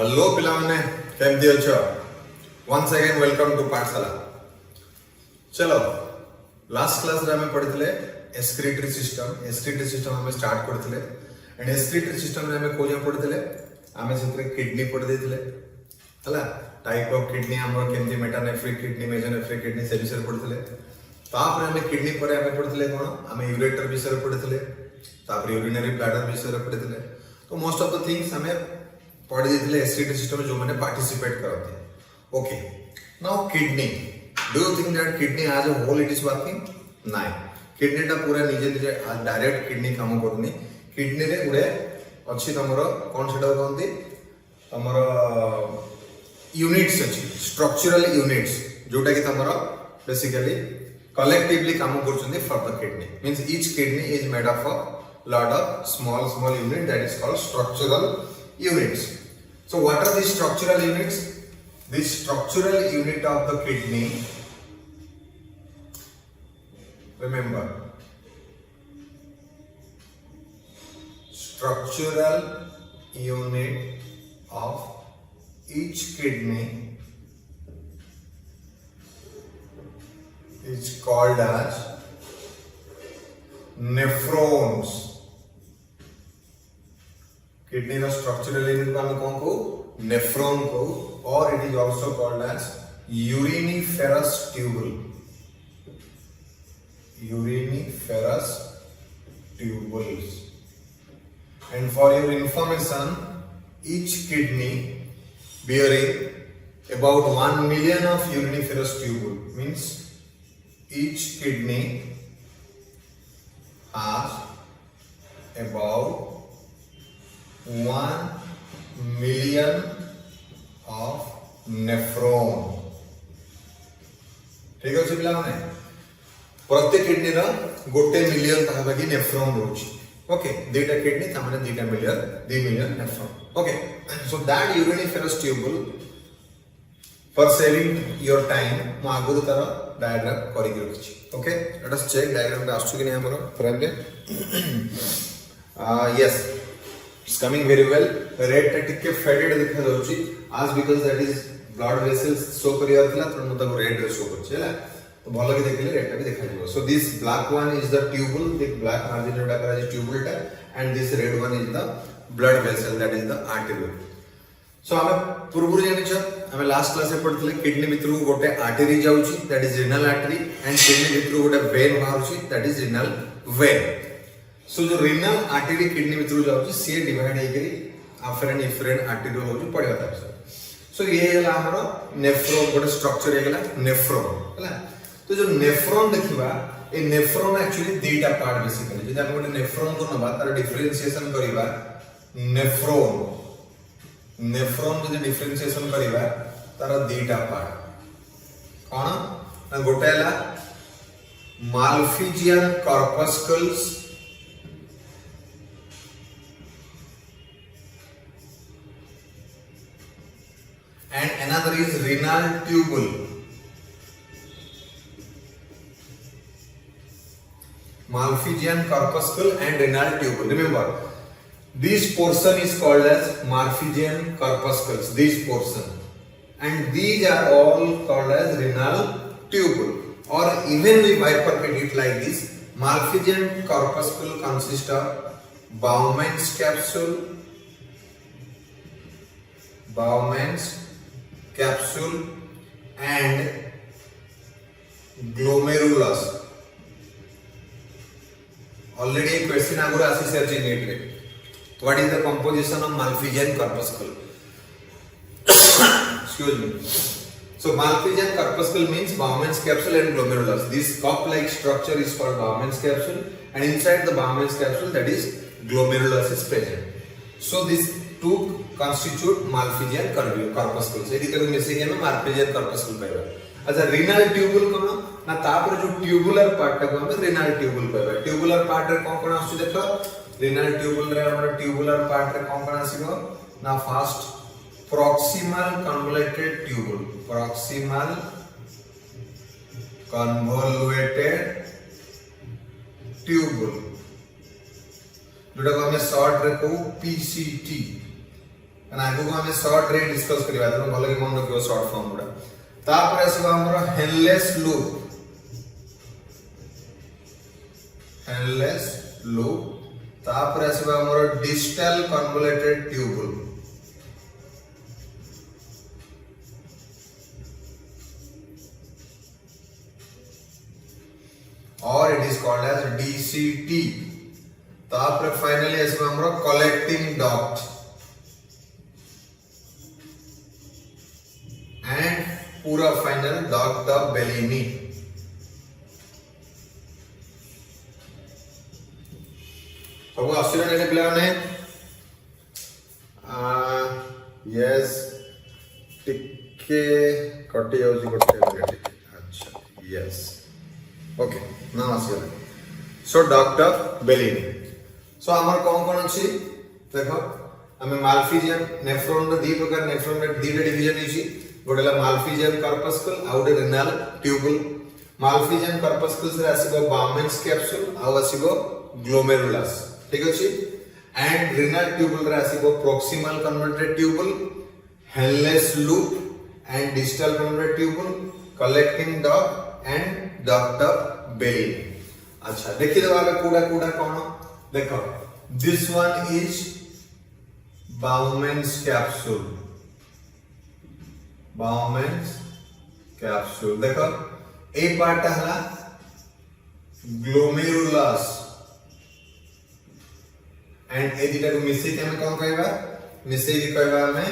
Hello पिलाने केमती अच्छो वंस अगेन वेलकम टू पाठशाला। चलो लास्ट क्लास रे हमें पढ़ितले एक्सक्रीटरी सिस्टम हमें स्टार्ट करथिले एंड एक्सक्रीटरी सिस्टम रे हमें कोजा पढ़ितले हमें सेतरे किडनी पढ़ि देथिले हला टाइप ऑफ किडनी हमर केमती मेटानेफ्रिक किडनी मेजोनेफ्रिक किडनी से विषय पढ़ितले। तापर हमें किडनी परे हमें पढ़ितले कोन हमें यूरेटर विषय पढ़ितले तापर यूरिनरी ब्लैडर विषय पढ़ितले। तो मोस्ट ऑफ द थिंग्स हमें पढ़ी देथिले एक्सक्रीटरी सिस्टम जो मैंने पार्टिसिपेट करते। Okay now kidney do you think that kidney as a whole it is working नाइ किडनी टा पूरा निजे निजे डायरेक्ट किडनी काम करनी किडनी रे गुडे अछि तमरो कोन सेटा कहंती तमरो यूनिट्स अछि स्ट्रक्चरल यूनिट्स जोटा कि तमरो बेसिकली कलेक्टिवली काम करछन्ती for the kidney means each kidney is made of a lot of small unit that is called structural units. So what are these structural units? This structural unit of the kidney, remember, structural unit of each kidney is called as nephrons. Kidney का structural unit को हम कौन को nephron को और it is also called as uriniferous tubule tubules. And for your information, each kidney bearing about 1 million of uriniferous tubule means each kidney has about 1 million of nephron. ठीक अछि पिला माने प्रत्येक किडनी रा गोटे मिलियन पाखापाखि नेफ्रॉन रोची। Okay दुईटा किडनी ता माने 2 million nephron. Okay so that uriniferous tubule for saving your time मु आगुरु तार डायग्राम करि रखछि। Okay let us check diagram ता आसु कि नै हमर फ्रेम रे yes it's coming very well. Red टा टिके फेडेड दिखा जाउची as because that is blood vessels show करिया थला त मु ताको रेड रे शो करछि हैला तो भलो कि देखले रेड टा भी देखा जिवो। So this black one is the tubule the black margin जोटा करा जे ट्यूबल टा and this red one is the blood vessel that is the artery. So हमें पूर्व जानि छ हमें लास्ट क्लास में पढ़थले किडनी भितरु गोटे आर्टरी जाउची that is renal artery and kidney भितरु गोटे वेन बाहरची that is renal vein. So जो रीनल आर्टरी किडनी भितर जाउची से डिवाइड हे करी अफरेंट इफरेंट आर्टरी होउची पड़िया था। सो ये हला हमरो नेफ्रॉन गोटे स्ट्रक्चर हे गला नेफ्रॉन हला। तो जो नेफ्रॉन देखिबा ए नेफ्रॉन एक्चुअली दुईटा पार्ट बेसिकली जदि हम गोटे नेफ्रॉन को नबा तार डिफरेंशिएशन करिबा नेफ्रॉन जदि डिफरेंशिएशन करिबा तार दुईटा पार्ट कोन गोटे हला Malpighian कॉर्पस्कल्स and another is renal tubule. Malpighian corpuscle and renal tubule. Remember, this portion is called as Malpighian corpuscles. This portion, and these are all called as renal tubule. Or even we bifurcate it like this: Malpighian corpuscle consists of Bowman's capsule and glomerulus. Already a question agora asi search in it. What is the composition of Malpighian corpuscle? Excuse me. So Malpighian corpuscle means Bowman's capsule and glomerulus. This cup-like structure is called Bowman's capsule, and inside the Bowman's capsule, that is glomerulus is present. So this two constitute Malpighian corpuscles. यदि तक missing है ना Malpighian corpuscle कहबा। अच्छा renal tubule कोन ना तापर जो tubular part को हम renal tubule कहबा। ट्यूबुलर पार्ट रे कोन कोन आसु देखो renal tubule रे हमर ट्यूबुलर पार्ट रे कोन कोन आसीबो ना फर्स्ट proximal convoluted tubule जोटा को हमें शॉर्ट रे को पीसीटी काना आगु को हम शॉर्ट रे डिस्कस करबा त भलो के मन रखियो शॉर्ट फॉर्म गुडा तापर आसीबा हमर हेडलेस लूप तापर आसीबा हमर डिस्टल कन्वोल्यूटेड ट्यूबुल और it is called as DCT तापर फाइनली आसीबा हमर कलेक्टिंग डक्ट एंड पूरा फाइनल डक्ट ऑफ बेलिनी सब आश्चर्य ने पिला ने यस टिके कटि जाउची गोटे मिनिट अच्छा यस ओके नाउ आश्चर्य सो डक्ट ऑफ बेलिनी सो हमर कोन अछि देखो हमें माल्फिजियन नेफ्रॉन रो दी प्रकार नेफ्रॉन रे दी डिवीजन अछि गोटेला malpighian corpuscle out renal tubule malpighian corpuscle से आसीबो बाउमेंस कैप्सूल आ आसीबो ग्लोमेरुलस ठीक अछि एंड रिनल ट्यूबुल रे आसीबो proximal convoluted tubule Henle's loop and distal convoluted tubule collecting duct and duct of Bellini अच्छा देखि दबा कूड़ा कूड़ा कोन देखो this one is Bowman's capsule देखो ए पार्ट हला ग्लोमेरुलस एंड ए दिटा को मिसे के हम कोन कहबा मिसे के कहबा हमें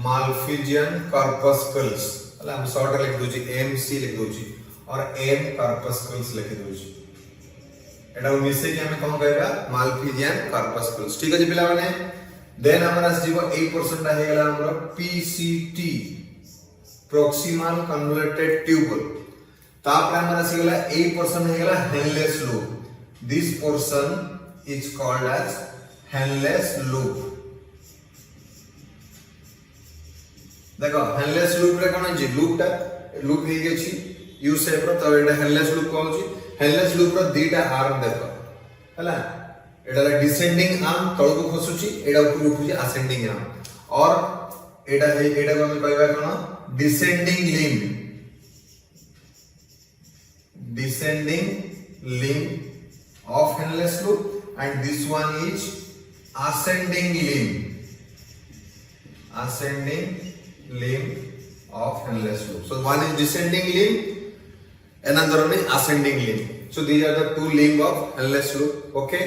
माल्फिजियन कार्पस्कल्स हला हम शॉर्ट लिख दोची MC लिख दोची और M कार्पस्कल्स लिख दोची एटा को मिसे के हम कोन कहबा माल्फिजियन कार्पस्कल्स ठीक अछि पिला माने देन हमरा जीवो 8% हे गेला हमरो PCT proximal convoluted tubule तापर हमरा से गेला 8% हे गेला Henle's loop this portion is called as Henle's loop देखो हेडलेस लूप रे कोन अछि लूप हे गे छी यू शेप रो त एटा हेडलेस लूप कहू छी हेडलेस लूप रो दीटा आर्म देखो हला एटा डिसेंडिंग आर्म तळ को खसुची एटा ऊपर उठुची असेंडिंग आर्म और एटा को हम कहबा कोन descending limb of headless loop and this one is ascending limb of headless loop so one is descending limb another one is ascending limb so these are the two limb of headless loop okay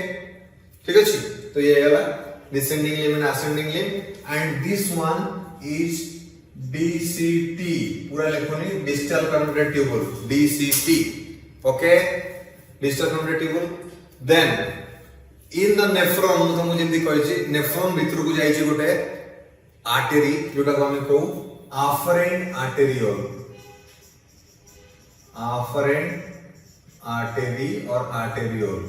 ठीक अछि तो ये वाला descending limb and ascending limb and this one is DCT पूरा लिखोनी distal convoluted tubule DCT okay distal convoluted tubule then in the nephron हम जेंति कहै छी नेफ्रॉन भीतर को जाई छी गोटे आर्टरी जोटा को हम कहू afferent arteriole और arteriole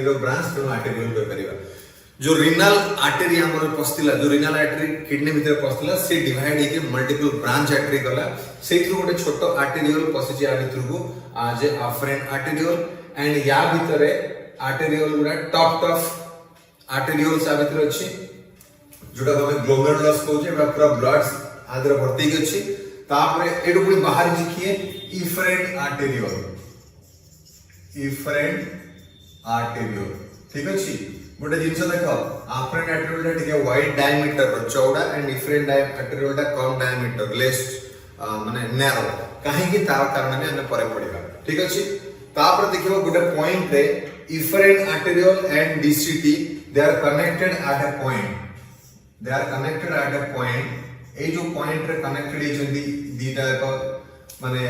रो ब्रांच तो arteriole कर परिबा जो रिनल आर्टरी हमर पस्तिला जो रिनल आर्टरी किडनी भीतर पस्तिला से डिवाइड होके मल्टीपल ब्रांच आर्टरी गला सेथु गोटे छोटो आर्टेरियोल पसिची आ भीतर को आज अफरेंट आर्टेरियोल एंड या भीतर आर्टेरियोल गुडा टॉप आर्टेरियोल सा भीतर अछि जोटा हम ग्लोमेरुलस कहू छै पूरा ब्लड आदर भर्ती के अछि तापरे एडु पुनी बाहर जिखिए इफरेंट आर्टेरियोल ठीक अछि गोटे जिंस देखो अफरेंट आर्टेरियोल टिके वाइड डायमीटर चौड़ा and different arteriole come diameter less माने नैरो काहे कि तार कारण में हमें परे पड़िबा ठीक अछि तापर देखिबो गोटे पॉइंट रे efferent arteriole and DCT they are connected at a point ए जो पॉइंट रे कनेक्टेड ए जंदी दीटा को माने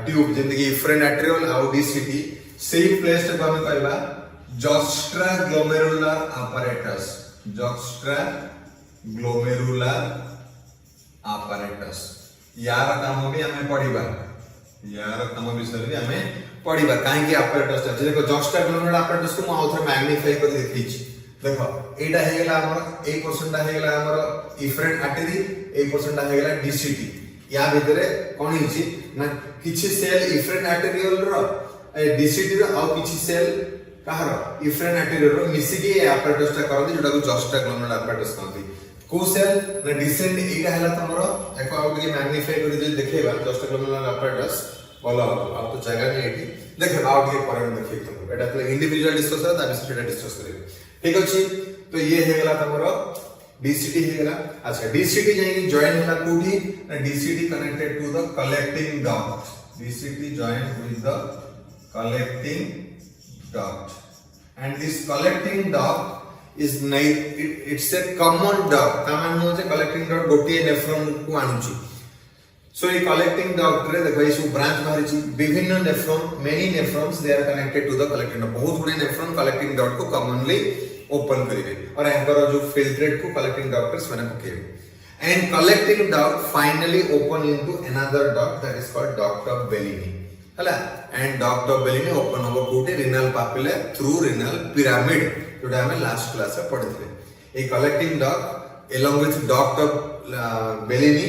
ट्यूब जंदी कि इफरेंट आर्टेरियोल आ DCT सेही प्लेस रे हम कहबा जोस्ट्रा ग्लोमेरुलर apparatus यार काम भी हमें पढ़िबा यार काम विषय भी हमें पढ़िबा काहे कि apparatus देखो जोस्ट्रा ग्लोमेरुलर apparatus को हम आउथर मैग्निफाई कर देखै छी देखो एटा हे गेला हमर 8% हे गेला हमर इफरेंट आर्टरी 8% हे गेला DCT या भीतरे कोन हिची ना किछि सेल इफरेंट आर्टेरियोल रो DCT रो आ किछि सेल कहार इफरेंट आर्टेरियोल रो मिसी के apparatus ता करथि जोटा को जोस्ट्रा ग्लोमेरुलर apparatus कहथि को सेल ना डिसेंड एटा हला तमरो एको आउ के मैग्निफाई करी जे देखेबा जस्ट ग्लोमेरुलर apparatus बोला अब तो जगह नहीं एटी देखे आउ के पर देखि तुम एटा तो इंडिविजुअल डिस्कस है ता विषय डिस्कस करिवे ठीक अछि तो ये हे गला तमरो डीसीटी हे गला अच्छा डीसीटी जाई जॉइन होला कोठी ना DCT connected to the collecting duct DCT join with the collecting duct and this collecting duct is it's a common duct common हो जे collecting duct गोटे नेफ्रॉन को आनुची so ये collecting duct रे देखो ये ब्रांच बाहरी छी विभिन्न nephron many nephrons they are connected to the collecting duct बहुत गुडे नेफ्रॉन collecting duct को commonly ओपन करिवे और एंकर जो फिल्ट्रेट को collecting ducts माने पकेबे and collecting duct finally open into another duct that is called duct of Bellini हला and duct of Bellini open हो कोटे renal papilla through renal pyramid जोटा हमें लास्ट क्लास में पढ़िथिले ए collecting duct along with duct of Bellini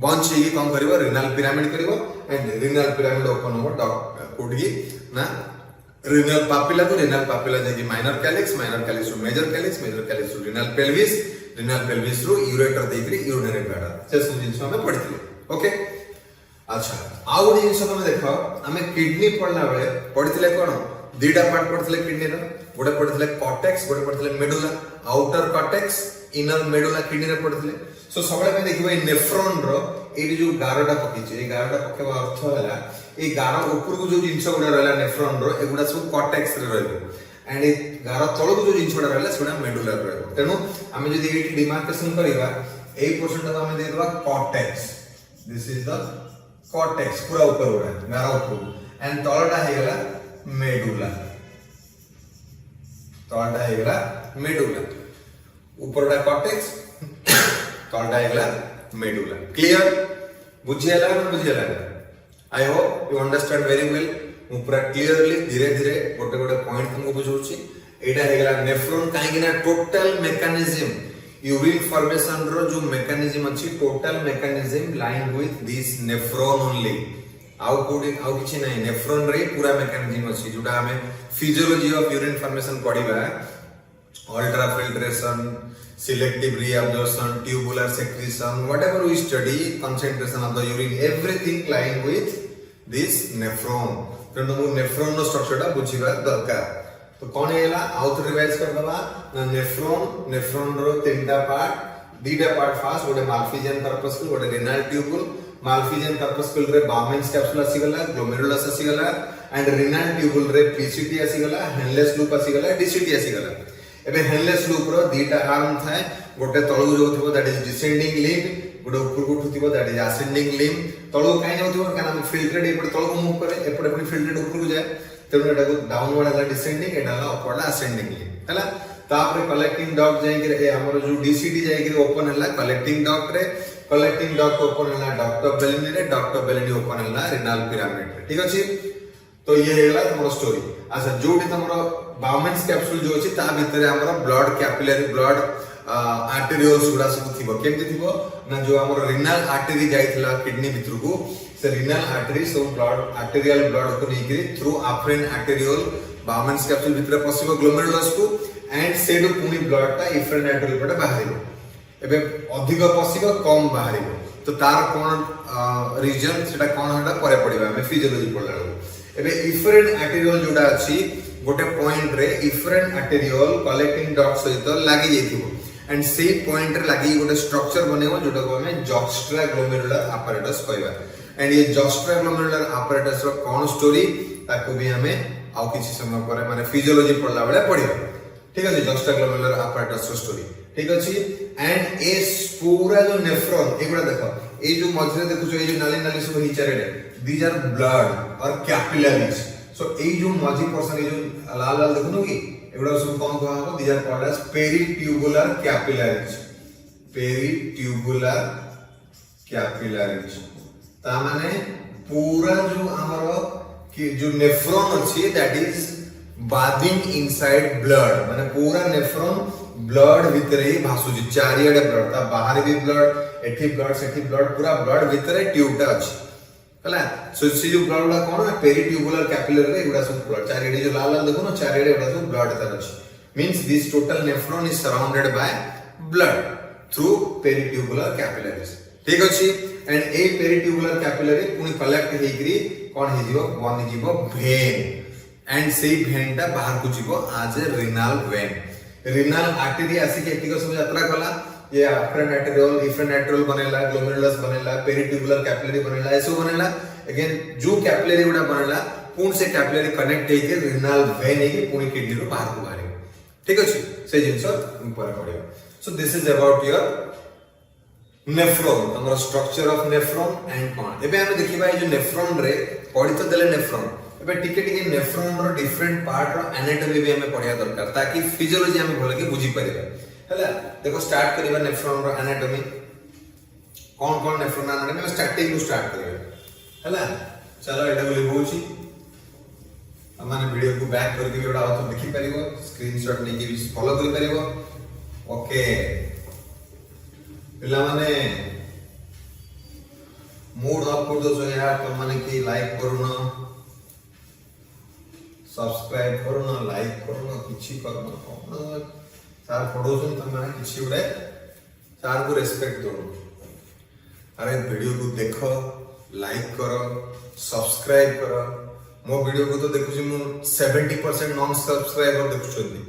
bunch ही कोन करबो रिनल पिरामिड करबो एंड रिनल पिरामिड ओपन हो डक्ट कोठी ना रिनल पापिला जे कि minor calyx to major calyx to renal pelvis through ureter देकरी यूरिनरी ब्लैडर से सब जिंस में पढ़िथिले ओके अच्छा आउ गोटे जिनस तुम देख आम किडनी पढ़ला बेले पढ़ी कौन दीटा पार्ट पढ़ी किडनी गोटे पढ़ी कॉर्टेक्स गोटे पढ़ी medulla outer cortex inner medulla kidney रे पढ़ी सो सब देखिए नेफ्रॉन रो ये जो गारटा पकईचे गारटा पकेवा अर्थ है गार ऊपर को जो जिनस गुड़ा रहा नेफ्रॉन रो एगुड़ा सब कॉर्टेक्स रे रहिबो एंड ए गार तल को जो जिनस गुड़ा रहा सेटा मेडुला रे रहिबो तेनु आमे जदी एटी डिमार्केशन करिवा ए पोर्शन को आमे दे देबा cortex this is the cortex पूरा ऊपर उड़ा गारा ऊपर एंड तलटा हे गला मेडुला ऊपरटा कॉर्टेक्स तलटा हे गला मेडुला क्लियर बुझियला I hope you understand very well मु पूरा क्लियरली धीरे धीरे गोटे गोटे पॉइंट तुमको बुझौची एटा हे गला नेफ्रॉन काहे कि ना टोटल मेकानिज्म यूरिन फॉर्मेशन रो जो मेकानिज्म अछि total mechanism line with this nephron only आउ किछि नै नेफ्रॉन रे पूरा मेकानिज्म अछि जोटा हमें फिजियोलॉजी ऑफ यूरिन फॉर्मेशन पढिबा ultrafiltration selective reabsorption tubular secretion whatever we study concentration of the urine everything lying with this nephron तेणु नेफ्रॉन रो स्ट्रक्चर टा बुझिबा दरकार तो कौन हैला आउट रिवाइज कर दबा नेफ्रॉन रो तीनटा पार्ट दीटा पार्ट फास्ट गोटे माल्फिजियन कार्पस्कुल गोटे रेनल ट्यूबुल माल्फिजियन कार्पस्कुल रे बाउमेंस कैप्सूल आसी गला ग्लोमेरुलस आसी गला एंड रेनल ट्यूबुल रे पीसीटी आसी गला हेनलेस लूप आसी गला डीसीटी आसी गला एबे हेनलेस लूप रो दीटा आर्म थाए गोटे तळु जो थिबो दैट इज डिसेंडिंग लिंब गोटे ऊपर को उठुथिबो दैट इज असेंडिंग लिंब तळु काई जाउथिबो कारण फिल्ट्रेट एपटे तळु को मूव करे एपटे एपटे फिल्ट्रेट ऊपर को जाए तेणु एटा को डाउनवर्ड है डिसेंडिंग एटा अपवर्ड असेंडिंग हैला तापर कलेक्टिंग डक्ट जाई के हमर जो डीसीटी जाई के ओपन हैला कलेक्टिंग डक्ट ओपन हैला डक्ट ऑफ बेलिनी ओपन हैला रिनल पिरामिड ठीक अछि तो ये हैला हमर स्टोरी अच्छा जोडी हमर बाउमेंस कैप्सूल जो अछि ता भीतर हमर ब्लड कैपिलरी ब्लड आर्टेरियोल्स गुडा सब थिबो केमति थिबो ना जो हमर रिनल आर्टरी जाइथिला किडनी भीतर को से renal artery so blood arterial blood को लेकरी थ्रू अफ्रेन आर्टेरियोल बाउमेंस कैप्सूल भीतर पसिबो ग्लोमेरुलस को एंड सेडो पुनी ब्लड ता इफ्रेन आर्टेरियल पटे बाहरिबो एबे अधिक पसिबो कम बाहरिबो तो तार कोन रीजन सेटा कोन हटा परे पडिबा हम फिजियोलॉजी पढला एबे इफ्रेन आर्टेरियोल जोडा अछि गोटे पॉइंट रे इफ्रेन आर्टेरियोल कलेक्टिंग डक्ट सहित लागि जेथिबो एंड से पॉइंट रे लागि गोटे स्ट्रक्चर बनेबो जोटा को हमें जॉक्स्ट्रा ग्लोमेरुलर apparatus कहबा एंड ये जॉक्स्ट्रा ग्लोमेरुलर apparatus रो कोन स्टोरी ताको भी हमें आउ किछि समय पर माने फिजियोलॉजी पढला बेले पढिबा ठीक अछि जॉक्स्ट्रा ग्लोमेरुलर apparatus रो स्टोरी ठीक अछि एंड ए पूरा जो नेफ्रॉन एगुडा देखो ए जो मझरे देखु जो ए जो नाली नाली सब हिचारे दीज आर ब्लड और कैपिलरीज सो ए जो मझी पर्सन ए जो लाल लाल देखुनो कि एगुडा सब कोन कहबो these are called as peritubular capillaries ता माने पूरा जो हमरो कि जो नेफ्रॉन अछि that is bathing inside blood माने पूरा नेफ्रॉन ब्लड भीतर ही भासुजी चारियाडे ब्लड ता बाहर भी ब्लड एठी ब्लड सेठी ब्लड पूरा ब्लड भीतर ट्यूबटा अछि हला सो से जो ब्लड ला कोन पेरिट्यूबुलर कैपिलरी रे एगुडा सब ब्लड चारियाडे जो लाल लाल देखो न चारियाडे एगुडा सब ब्लड तार अछि means this total nephron is surrounded by blood through peritubular capillaries ठीक अछि एंड ए पेरिट्यूबुलर कैपिलरी पुनी कलेक्ट हेकरी कोन हे जीवो बनि जीवो वेन एंड से वेन टा बाहर को जीवो आज ए रीनल वेन रीनल आर्टरी आसी के एतिक सब यात्रा कला ये अफरेंट आर्टेरियोल इफरेंट आर्टेरियोल बनेला ग्लोमेरुलस बनेला पेरिट्यूबुलर कैपिलरी बनेला ऐसो बनेला अगेन जो कैपिलरी गुडा बनेला पुन से कैपिलरी कनेक्ट हेके रीनल वेन हेके पुनी किडनी रो बाहर को बाहर ठीक अछि से जिंस ऊपर पड़ियो so this is about your nephron हमर स्ट्रक्चर ऑफ नेफ्रॉन एंड कोन एबे हम देखिबा ए जो नेफ्रॉन रे पढ़ि तो देले नेफ्रॉन एबे टिके टिके नेफ्रॉन रो डिफरेंट पार्ट रो एनाटॉमी भी हमें पढ़िया दरकार ताकि फिजियोलॉजी हम भले के बुझी परिबा हला देखो स्टार्ट करिबा नेफ्रॉन रो एनाटॉमी कोन कोन नेफ्रॉन एनाटॉमी में स्टार्टिंग टू स्टार्ट करिबा हला चलो एटा बोली होची हमने वीडियो को बैक करके एटा आउट देखि परिबो स्क्रीनशॉट लेके भी फॉलो करि परिबो ओके पिला माने मूड ऑफ कर दो जो यार तुम माने की लाइक करूना सब्सक्राइब करूना लाइक करूना किछि करूना सार पढोसन तुम माने किछि उडे सार को रेस्पेक्ट दो अरे वीडियो को देखो लाइक करो सब्सक्राइब करो मो वीडियो को तो देखुछि मु 70% नॉन सब्सक्राइबर देखुछन्ती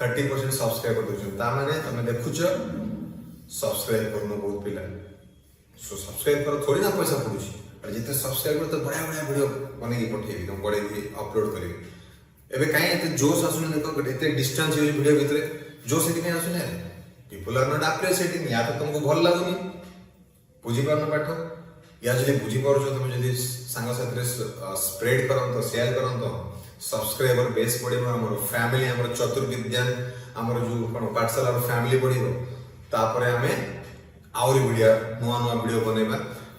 30% सब्सक्राइबर देखुछन्ती ता माने तुम देखुछ सब्सक्राइब करनो बहुत पिला सो सब्सक्राइब करो थोड़ी ना पैसा पडुछि और जिते सब्सक्राइब कर तो बड़ा बड़ा वीडियो बने के पठेबी तुम बड़े भी अपलोड करिबी एबे काई एते जोश आसुने देखो एते डिस्टेंस होई वीडियो भितरे जो से दिने आसुने पीपल आर नॉट अप्रिशिएटिंग या तो तुमको भल लागुनी बुझी पारन पाठ या जदि बुझी पारछो तुम जदि संग साथ रे स्प्रेड करन तो शेयर करन तो सब्सक्राइबर बेस पड़िबो हमर फैमिली हमर चतुर्विद्यान हमर जो कोन पाठशाला रो फैमिली पड़िबो तापरे हमें आउरी वीडियो नुआ नुआ वीडियो बनेबा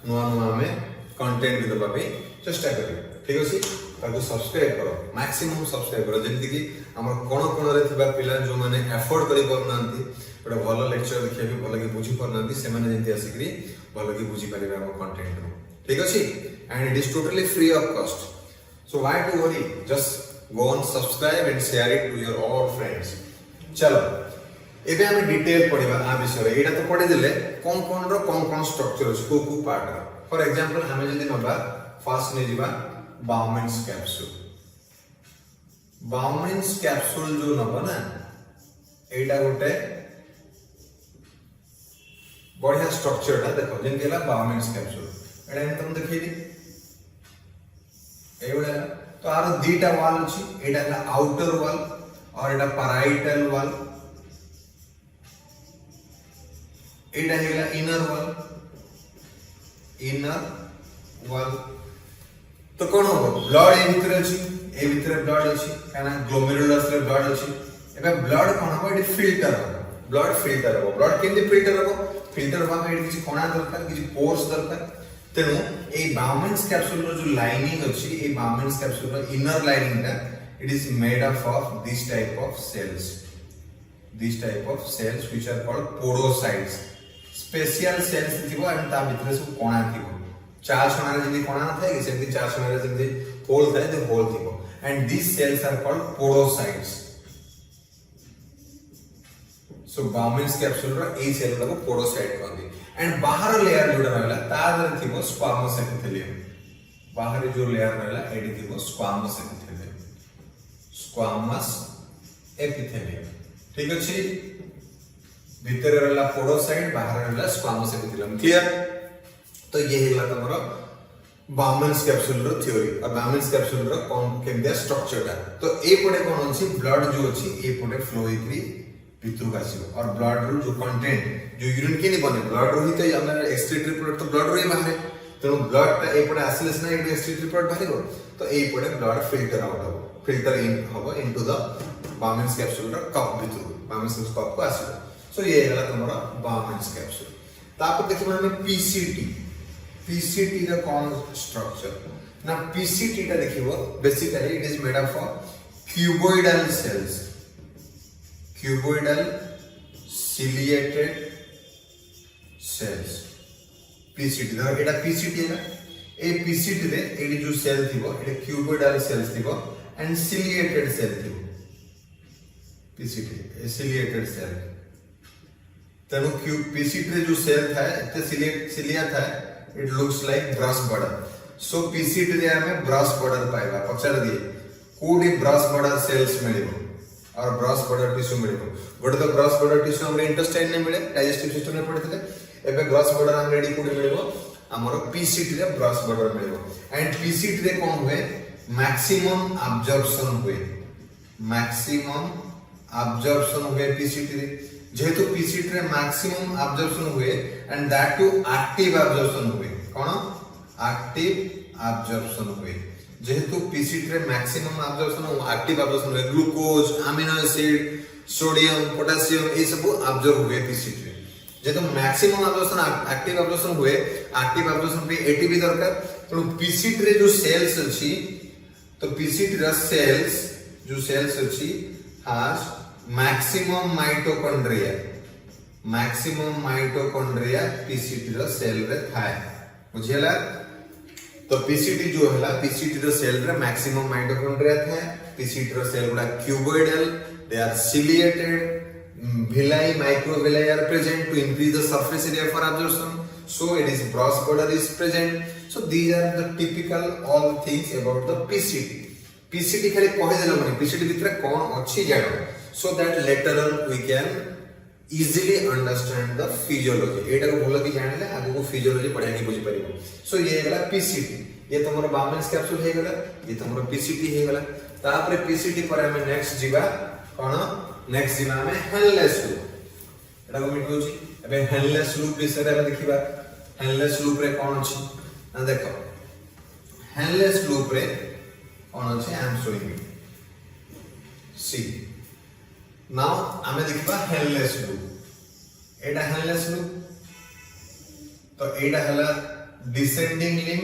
नुआ नुआ हमें कंटेंट भी दबा पे चेष्टा करियो ठीक अछि ताको सब्सक्राइब करो मैक्सिमम सब्सक्राइब करो जेंति कि हमर कोन कोन रे थिबा पिला जो माने अफोर्ड करि परनांती एटा भलो लेक्चर देखिया भी भलो कि बुझी परनांती से माने जेंति आसिकरी भलो कि बुझी परिबा हमर कंटेंट रो ठीक अछि and it is totally free of cost so why to worry just go on subscribe and share it to your all friends चलो एबे हम डिटेल पढिबा आ विषय एटा तो पढि देले कोन कोन स्ट्रक्चर अछि को पार्ट फॉर एग्जांपल हम जदि नबा फर्स्ट ने जिबा बाउमेन्स कैप्सूल जो नबा ना एटा गोटे बढ़िया स्ट्रक्चर ता देखो जेन केला बाउमेन्स कैप्सूल एटा हम तुम देखिली एवडा तो आरो दीटा वॉल अछि एटा ला आउटर वॉल और एटा पैराइटल वॉल एटा हेला इनर वॉल तो कोन हो ब्लड ए भीतर अछि ए भीतर ब्लड अछि काना ग्लोमेरुलस रे ब्लड अछि एबे ब्लड कोन हो एटी फिल्टर हो ब्लड केंदे फिल्टर हो एटी किछि कोना दरकार किछि पोर्स दरकार तेनु ए बाउमेन्स कैप्सूल रो जो लाइनिंग अछि ए बाउमेन्स कैप्सूल रो इनर लाइनिंग ता it is made up of this type of cells which are called podocytes special cells थिबो एंड ता भीतर सब कोना थिबो चार सोना रे जदी कोना थाए कि सेमती चार सोना रे जदी होल थाए तो होल थिबो and this cells are called podocytes so Bowman's capsule रो ए सेल को पोरोसाइट कहंदी एंड बाहर लेयर जोडा रहला तार थिबो स्क्वामस एपिथेलियम बाहर जो लेयर रहला एडी थिबो स्क्वामस एपिथेलियम ठीक अछि भीतर रहला पोरोसाइट बाहर रहला स्क्वामस एपिथेलियम क्लियर तो ये हेला तमरो बाउमेन्स कैप्सूल रो थ्योरी और बाउमेन्स कैप्सूल रो कोन केमदिया स्ट्रक्चर ता तो ए पडे कोन अछि ब्लड जो अछि ए पडे फ्लो हेकरी भितरु आसीबो और ब्लड रो जो कंटेंट जो यूरिन के नि बने ब्लड रो ही तो हमर एक्सक्रीटरी प्रोडक्ट तो ब्लड रो ही बाहर तो ब्लड ता ए पडे आसीले सना ए एक्सक्रीटरी प्रोडक्ट बाहर तो ए पडे ब्लड फिल्टर आउट हो फिल्टर इन होबो इनटू द बाउमेन्स कैप्सूल रो कप भितरु बाउमेन्स कप को आसीबो सो ये हेला तमरो बाउमेन्स कैप्सूल तापर देखिबा हम PCT द कौन स्ट्रक्चर ना PCT टा देखिबो basically it is made up of cuboidal ciliated cells PCT धर एटा PCT है ए PCT रे एडी जो सेल थिबो एटा क्यूबोइडल सेल्स थिबो एंड सिलिएटेड सेल थिबो PCT ए सिलिएटेड सेल तेणु पीसीटी रे जो सेल थाए एते सिलिया थाए it looks like brush border so PCT रे हमें ब्रश बॉर्डर पाइबा पचार दिए कोडी ब्रश बॉर्डर सेल्स मिलिबो और ब्रश बॉर्डर टिश्यू मिलिबो गोटे तो ब्रश बॉर्डर टिश्यू हमरे इंटेस्टाइन ने मिले डाइजेस्टिव सिस्टम में पड़ितले एबे ब्रश बॉर्डर हम रेडी कोडी मिलिबो हमरो पीसीटी रे ब्रश बॉर्डर मिलिबो एंड पीसीटी रे कोन हुए मैक्सिमम अब्जॉर्प्शन हुए पीसीटी रे जेहेतु पीसीटी रे मैक्सिमम अब्जॉर्प्शन हुए and that too active absorption हुए कोन एक्टिव अब्जॉर्प्शन हुए जेहेतु पीसीटी रे मैक्सिमम अब्जॉर्प्शन एक्टिव अब्जॉर्प्शन हुए glucose amino acid sodium potassium ये सब अब्जॉर्ब हुए पीसीटी रे जेहेतु मैक्सिमम अब्जॉर्प्शन एक्टिव अब्जॉर्प्शन हुए एक्टिव अब्जॉर्प्शन पे एटीपी दरकार तो पीसीटी रे जो सेल्स अछि तो पीसीटी रे सेल्स जो सेल्स अछि has maximum mitochondria पीसीटी रो सेल रे थाए बुझियला तो पीसीटी जो हला पीसीटी रो सेल रे मैक्सिमम माइटोकॉन्ड्रिया थाए पीसीटी रो सेल गुडा क्यूबोइडल दे are ciliated villi microvilli are present to increase the surface area for absorption so it is brush border is present so these are the typical all things about the pct खाली कहि देला माने pct भितर कोन अछि जानो so that later on we can easily understand the physiology एटा को बोल कि जानले आगु को फिजियोलॉजी पढ़ा नहीं बुझी परिबो सो ये गला पीसीटी ये तमरो बामेंस कैप्सूल हे गला ये तमरो पीसीटी हे गला तापरे पीसीटी पर हमें नेक्स्ट जीवा कोन नेक्स्ट जीवा में हेललेस लूप एटा को मिटो छी एबे हेललेस लूप विषय रे देखिबा हेललेस लूप रे कोन अछि ना देखो हेललेस लूप रे कोन अछि I am showing you see now आमे देखिबा हेललेस लूप एटा हेललेस लूप तो एटा हला डिसेंडिंग लिंब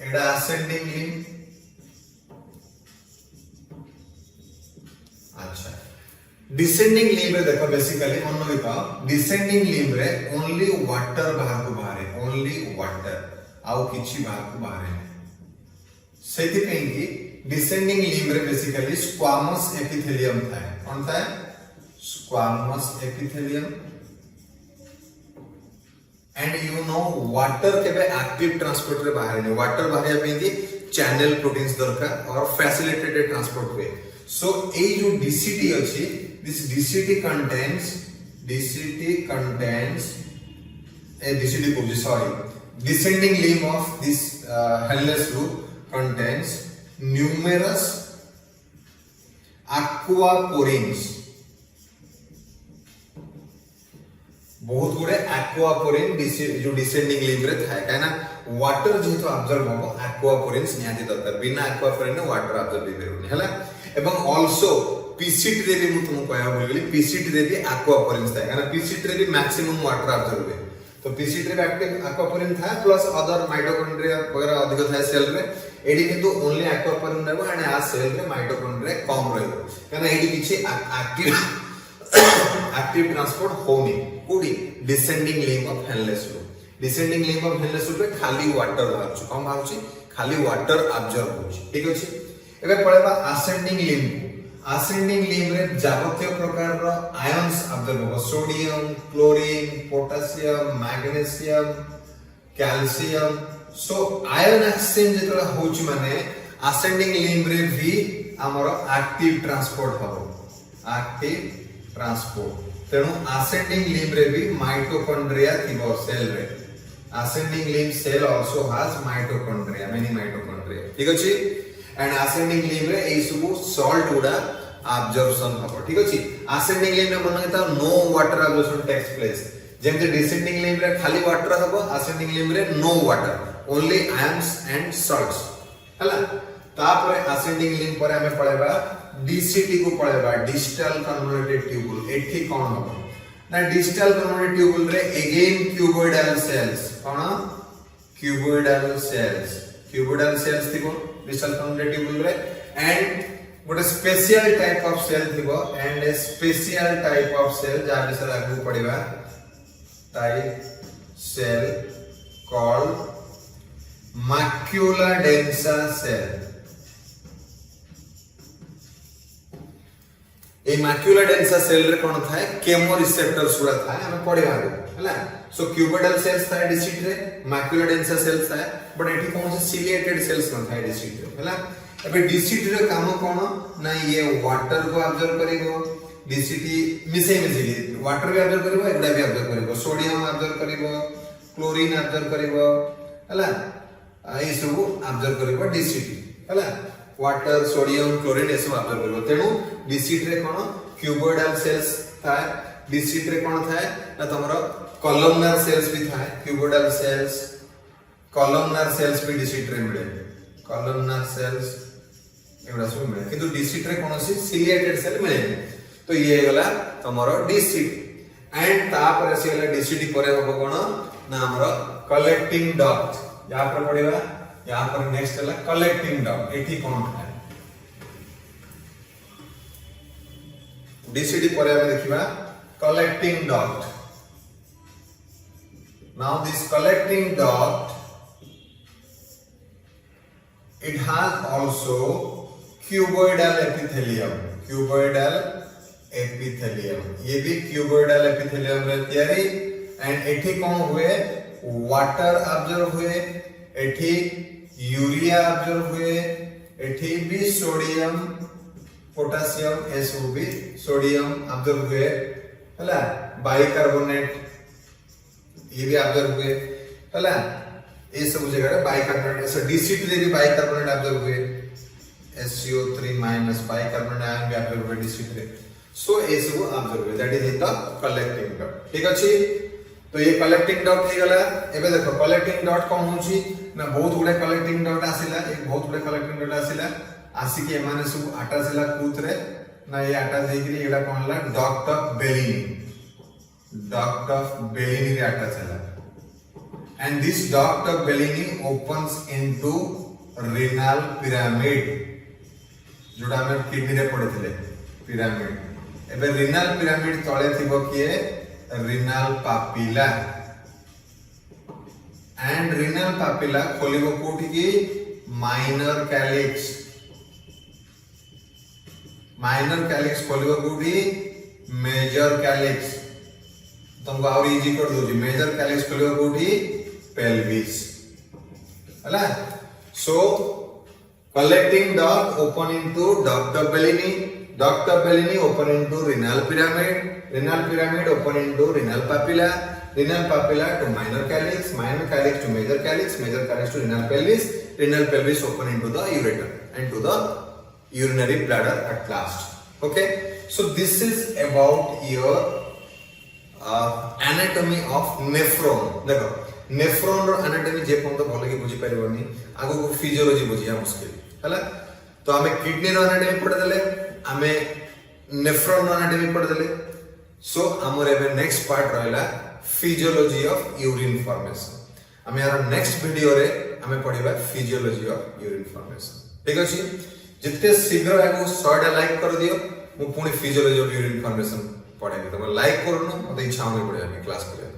एटा असेंडिंग लिंब अच्छा डिसेंडिंग लिंब रे देखो बेसिकली मन लिखा डिसेंडिंग लिंब रे ओनली वाटर बाहर को बाहर ओनली वाटर आउ किछि बाहर को बाहर सेति पेंगी डिसेंडिंग लिंब रे बेसिकली स्क्वामस एपिथेलियम थाए कोन थाए squamous epithelium and you know water केबे एक्टिव ट्रांसपोर्ट रे बाहर ने वाटर बाहर पेंगी चैनल प्रोटीन्स दरकार और फैसिलिटेटेड ट्रांसपोर्ट हुए सो ए जो डीसीटी अछि this DCT contains a DCT को sorry descending limb of this Hell's loop contains numerous aquaporins बहुत गुडे aquaporin जो descending limb रे थाए काना वाटर जेतो ऑब्जर्व हो aquaporins निहाती दरकार बिना aquaporin ने वाटर ऑब्जर्व भी करूनी हला एवं आल्सो पीसीटी रे भी मु तुमको कहया बोलली पीसीटी रे भी aquaporins थाए काना पीसीटी रे भी मैक्सिमम वाटर ऑब्जर्व हुए तो पीसीटी रे एक्टिव aquaporin था प्लस अदर माइटोकॉन्ड्रिया वगैरह अधिक था सेल रे एडी किंतु ओनली aquaporin रहबो एंड आ सेल रे माइटोकॉन्ड्रिया कम रहबो काना एडी किछि एक्टिव ट्रांसपोर्ट होनी कोडी descending limb of Henle's loop descending limb of Henle's loop रे खाली वाटर बाहर कम बाहर खाली वाटर ऑब्जर्व होछि ठीक अछि एबे पळेबा असेंडिंग लिंब रे जावतीय प्रकार रो आयंस ऑब्जर्व हो sodium chlorine potassium magnesium calcium so ion exchange जेतला होछि माने असेंडिंग लिंब रे भी हमरो एक्टिव ट्रांसपोर्ट हो एक्टिव ट्रांसपोर्ट तेणु असेंडिंग लिंब रे भी माइटोकॉन्ड्रिया थिबो सेल रे ascending limb cell also has mitochondria many mitochondria ठीक अछि एंड असेंडिंग लिंब रे ए सब सॉल्ट उडा अब्जॉर्प्शन हो ठीक अछि असेंडिंग लिंब रे मन के no water absorption takes place जेमते डिसेंडिंग लिंब रे खाली वाटर हबो असेंडिंग लिंब रे no water only ions and salts हला तापरे असेंडिंग लिंब पर हमें पढेबा डीसीटी को पढेबा डिस्टल कन्वोल्यूटेड ट्यूबुल एठी कोन हबो ना डिस्टल कन्वोल्यूटेड ट्यूबुल रे अगेन क्यूबोइडल सेल्स कोन क्यूबोइडल सेल्स थिबो डिस्टल कन्वोल्यूटेड ट्यूबुल रे एंड गोटे स्पेशल टाइप ऑफ सेल थिबो एंड ए स्पेशल टाइप ऑफ सेल जा विषय आगु पढिबा type cell called macula densa cell ए मैक्युला डेंसा सेल रे कोन थाए केमो रिसेप्टर्स गुडा थाए हमें पढिबा हला सो क्यूबोइडल सेल्स थाए डिसिट रे मैक्युला डेंसा सेल्स थाए बट एठी कोन से सिलिएटेड सेल्स न थाए डिसिट रे हला एबे डिसिट रे काम कोन ना ये वाटर को ऑब्जर्व करिवो डिसिटी मिसे वाटर भी ऑब्जर्व करिवो एगुडा भी ऑब्जर्व करिवो सोडियम ऑब्जर्व करिवो क्लोरीन ऑब्जर्व करिवो हला ए सब ऑब्जर्व करिवो डिसिटी हला वाटर सोडियम क्लोरीन ए सब ऑब्जर्व करिवो तेनु डिसिट रे कोन क्यूबोइडल सेल्स थाए डिसिट रे कोन थाए ना तमरो कॉलमनार सेल्स भी थाए क्यूबोइडल सेल्स कॉलमनार सेल्स भी डिसिट रे मिले कॉलमनार सेल्स एगुडा सब मिले किंतु डिसिट रे कोनोसी सिलिएटेड सेल मिले तो ये गला तमरो डिसिट एंड तापर से गला डिसिट परे हो कोन ना हमरो कलेक्टिंग डक्ट या पर पड़िबा या पर नेक्स्ट हला कलेक्टिंग डक्ट एठी कोन है डिसिट परे हम देखिबा collecting duct now this collecting duct it has also cuboidal epithelium ये भी cuboidal epithelium रे तयारी एंड एठी कोन हुए वाटर ऑब्जर्व हुए एठी यूरिया ऑब्जर्व हुए एठी भी सोडियम पोटेशियम एस भी सोडियम ऑब्जर्व हुए हला बाइकार्बोनेट ये भी ऑब्जर्व हुए हला ए सब जगह रे बाइकार्बोनेट ऐसे डिसिट रे भी बाइकार्बोनेट ऑब्जर्व हुए SCO3 माइनस बाइकार्बोनेट आयन भी ऑब्जर्व हुए डिसिट रे सो ए सब ऑब्जर्व हुए that is the collecting duct ठीक अछि तो ये कलेक्टिंग डक्ट हे गला एबे देखो कलेक्टिंग डक्ट कोन होची ना बहुत गुडे कलेक्टिंग डक्ट आसिला एक बहुत गुडे कलेक्टिंग डक्ट आसिला आसी के माने सब आटा सिला कूत रे ना ये आटा देकरी एडा कोन ला डक्ट ऑफ बेलिनी रे आटा चला and this duct of Bellini opens into renal pyramid जोडा हम किडनी रे पढिथिले पिरामिड एबे renal pyramid तळे थिबो किए renal papilla and renal papilla खोलिबो कोठी की minor calyx खोलिबो कोठी major calyx तुमको और इजी कर दोजी मेजर कैलिक्स खोलिबो कोठी pelvis हला सो collecting duct open into duct of Bellini open into renal pyramid open into renal papilla to minor calyx to major calyx to renal pelvis open into the ureter and to the urinary bladder at last okay so this is about your anatomy of nephron देखो nephron रो anatomy जे पन तो भले के बुझी परिबनी आगो को physiology बुझिया मुश्किल हला तो हमें किडनी रो एनाटॉमी पढ़ देले हमें नेफ्रॉन रो एनाटॉमी पढ़ देले सो हमर एबे नेक्स्ट पार्ट रहला फिजियोलॉजी ऑफ यूरिन फॉर्मेशन हमें यार नेक्स्ट वीडियो रे हमें पढ़िबा फिजियोलॉजी ऑफ यूरिन फॉर्मेशन ठीक अछि जितने शीघ्र आगो 100 लाइक कर दियो मु पुनी फिजियोलॉजी ऑफ यूरिन फॉर्मेशन पढ़ेबे तो लाइक करनो मते इच्छा होय पढ़े क्लास करे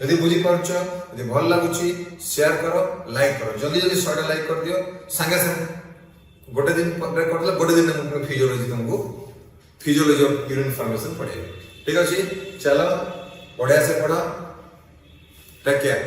यदि बुझी पारछ यदि भल लागुची शेयर करो लाइक करो जल्दी जल्दी 100 लाइक कर दियो संगे संगे गोटे दिन पर करले गोटे दिन में फिजियोलॉजी तुमको फिजियोलॉजी ऑफ यूरिन फॉर्मेशन पढ़ेबे ठीक अछि चलो बढ़िया से पढ़ो टेक केयर